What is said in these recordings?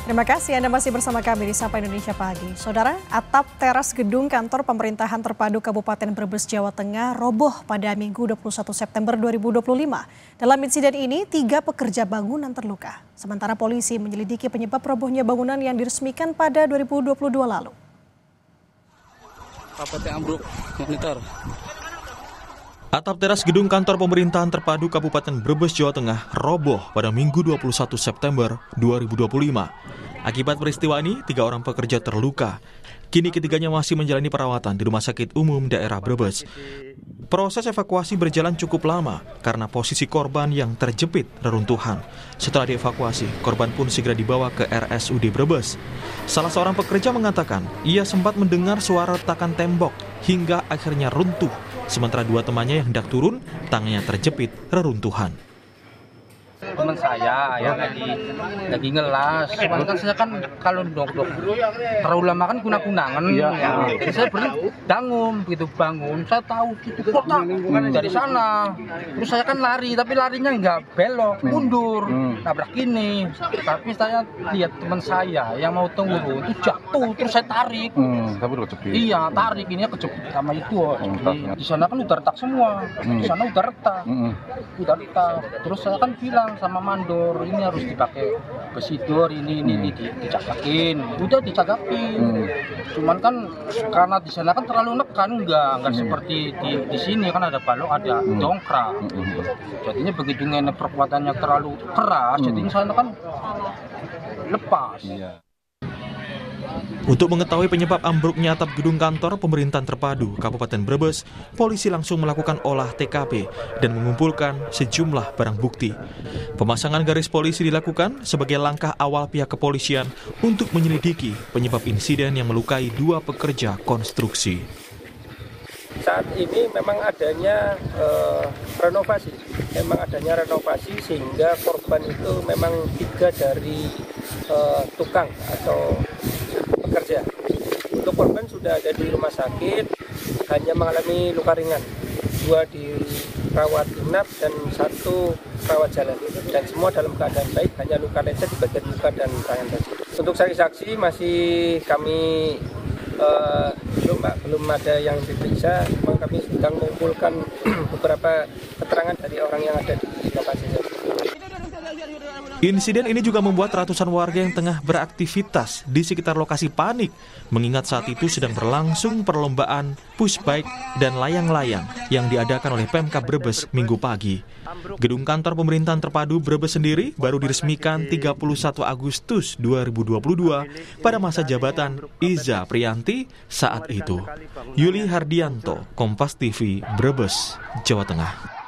Terima kasih Anda masih bersama kami di Sapa Indonesia Pagi. Saudara, atap teras gedung kantor pemerintahan terpadu Kabupaten Brebes, Jawa Tengah roboh pada Minggu 21 September 2025. Dalam insiden ini, 3 pekerja bangunan terluka. Sementara polisi menyelidiki penyebab robohnya bangunan yang diresmikan pada 2022 lalu. Atap teras gedung kantor pemerintahan terpadu Kabupaten Brebes, Jawa Tengah roboh pada Minggu 21 September 2025. Akibat peristiwa ini, 3 orang pekerja terluka. Kini ketiganya masih menjalani perawatan di Rumah Sakit Umum Daerah Brebes. Proses evakuasi berjalan cukup lama karena posisi korban yang terjepit reruntuhan. Setelah dievakuasi, korban pun segera dibawa ke RSUD Brebes. Salah seorang pekerja mengatakan ia sempat mendengar suara retakan tembok hingga akhirnya runtuh. Sementara 2 temannya yang hendak turun, tangannya terjepit reruntuhan. Teman saya yang lagi ngelas, cuman kan saya kan kalau dok terlalu lama kan kunang-kunangan, ya. Jadi saya bangun, saya tahu itu kotak dari sana, terus saya kan lari, tapi larinya nggak belok, mundur, nabrak ini, tapi saya lihat teman saya yang mau turun itu jatuh, terus saya tarik, tapi kejepit. Iya tarik, ini kejepit sama itu, di sana kan udah retak semua, di sana udah retak, terus saya kan bilang sama mandor, ini harus dipakai besidor, ini dicagakin, udah dicagakin. Cuman kan karena di sana kan terlalu nekan, enggak seperti di sini kan ada balok, ada dongkrak. Jadinya begitu ngenek perkuatannya terlalu keras, jadinya sana kan lepas. Untuk mengetahui penyebab ambruknya atap gedung kantor pemerintahan terpadu Kabupaten Brebes, polisi langsung melakukan olah TKP dan mengumpulkan sejumlah barang bukti. Pemasangan garis polisi dilakukan sebagai langkah awal pihak kepolisian untuk menyelidiki penyebab insiden yang melukai 2 pekerja konstruksi. Saat ini memang adanya renovasi sehingga korban itu memang 3 dari tukang atau pekerja. Untuk korban sudah ada di rumah sakit, hanya mengalami luka ringan, 2 dirawat inap dan 1 rawat jalan, dan semua dalam keadaan baik, hanya luka lecet di bagian muka dan tangan saja. Untuk saksi-saksi masih kami belum ada yang diperiksa, kami sedang mengumpulkan beberapa keterangan dari orang yang ada di lokasi. Insiden ini juga membuat ratusan warga yang tengah beraktivitas di sekitar lokasi panik, mengingat saat itu sedang berlangsung perlombaan push bike dan layang-layang yang diadakan oleh Pemkab Brebes Minggu pagi. Gedung kantor pemerintahan terpadu Brebes sendiri baru diresmikan 31 Agustus 2022 pada masa jabatan Iza Priyanti saat itu. Yuli Hardianto, Kompas TV, Brebes, Jawa Tengah.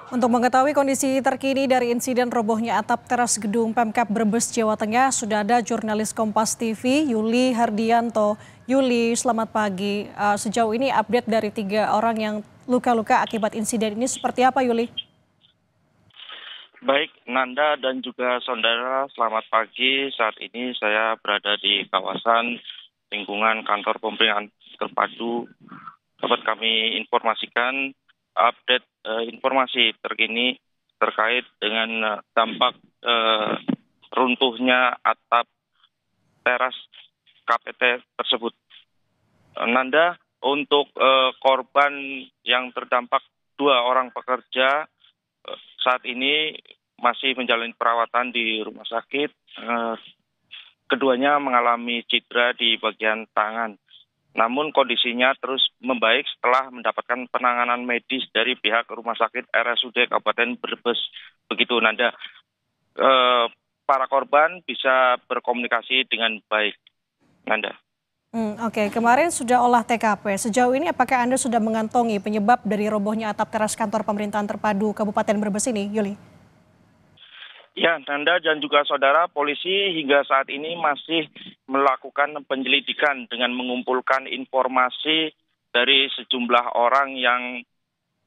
Untuk mengetahui kondisi terkini dari insiden robohnya atap teras gedung Pemkab Brebes, Jawa Tengah, sudah ada jurnalis Kompas TV, Yuli Hardianto. Yuli, selamat pagi. Sejauh ini update dari 3 orang yang luka-luka akibat insiden ini seperti apa, Yuli? Baik, Nanda dan juga saudara, selamat pagi. Saat ini saya berada di kawasan lingkungan kantor pemerintahan terpadu. Dapat kami informasikan update informasi terkini terkait dengan dampak runtuhnya atap teras KPT tersebut. Nanda, untuk korban yang terdampak 2 orang pekerja saat ini masih menjalani perawatan di rumah sakit. Keduanya mengalami cedera di bagian tangan. Namun kondisinya terus membaik setelah mendapatkan penanganan medis dari pihak Rumah Sakit RSUD Kabupaten Brebes. Begitu, Nanda. Para korban bisa berkomunikasi dengan baik, Nanda. Oke, kemarin sudah olah TKP. Sejauh ini apakah Anda sudah mengantongi penyebab dari robohnya atap teras kantor pemerintahan terpadu Kabupaten Brebes ini, Yuli? Ya, Nanda dan juga saudara, polisi hingga saat ini masih melakukan penyelidikan dengan mengumpulkan informasi dari sejumlah orang yang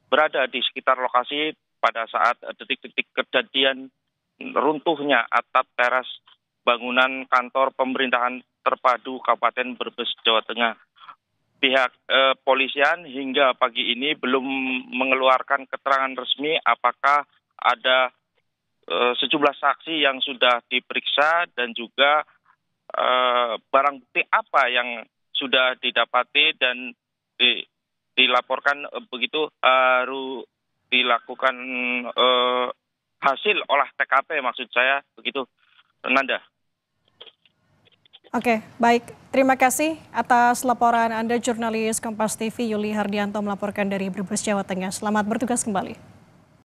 berada di sekitar lokasi pada saat detik-detik kejadian runtuhnya atap teras bangunan kantor pemerintahan terpadu Kabupaten Brebes, Jawa Tengah. Pihak polisian hingga pagi ini belum mengeluarkan keterangan resmi apakah ada sejumlah saksi yang sudah diperiksa dan juga barang bukti apa yang sudah didapati dan dilaporkan begitu baru dilakukan hasil olah TKP maksud saya begitu, Nanda. Oke, baik. Terima kasih atas laporan Anda, jurnalis Kompas TV Yuli Hardianto melaporkan dari Brebes, Jawa Tengah. Selamat bertugas kembali.